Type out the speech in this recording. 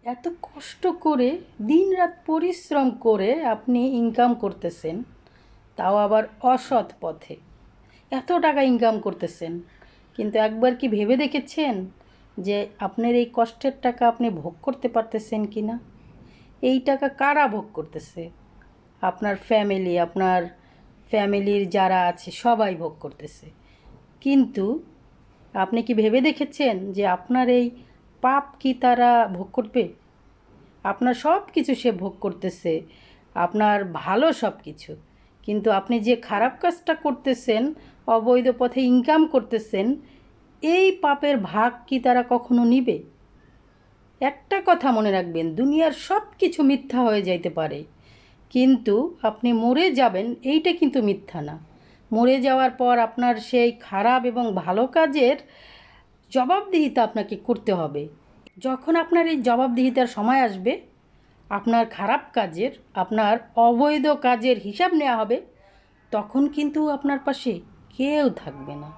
এত কষ্ট করে দিনরাত পরিশ্রম করে আপনি ইনকাম করতেছেন, তাও আবার অসৎ পথে। এত টাকা ইনকাম করতেছেন, কিন্তু একবার কি ভেবে দেখেছেন যে আপনার এই কষ্টের টাকা আপনি ভোগ করতে পারতেছেন কি না? এই টাকা কারা ভোগ করতেছে? আপনার ফ্যামিলি, আপনার ফ্যামিলির যারা আছে সবাই ভোগ করতেছে। কিন্তু আপনি কি ভেবে দেখেছেন যে আপনার এই পাপ কি তারা ভোগ করবে? আপনার সব কিছু সে ভোগ করতেছে, আপনার ভালো সব কিছু, কিন্তু আপনি যে খারাপ কাজটা করতেছেন, অবৈধ পথে ইনকাম করতেছেন, এই পাপের ভাগ কি তারা কখনো নিবে? একটা কথা মনে রাখবেন, দুনিয়ার সব কিছু মিথ্যা হয়ে যাইতে পারে, কিন্তু আপনি মরে যাবেন এইটা কিন্তু মিথ্যা না। মরে যাওয়ার পর আপনার সেই খারাপ এবং ভালো কাজের জবাবদিহিতা আপনাকে করতে হবে। যখন আপনার এই জবাবদিহিতার সময় আসবে, আপনার খারাপ কাজের, আপনার অবৈধ কাজের হিসাব নেওয়া হবে, তখন কিন্তু আপনার পাশে কেউ থাকবে না।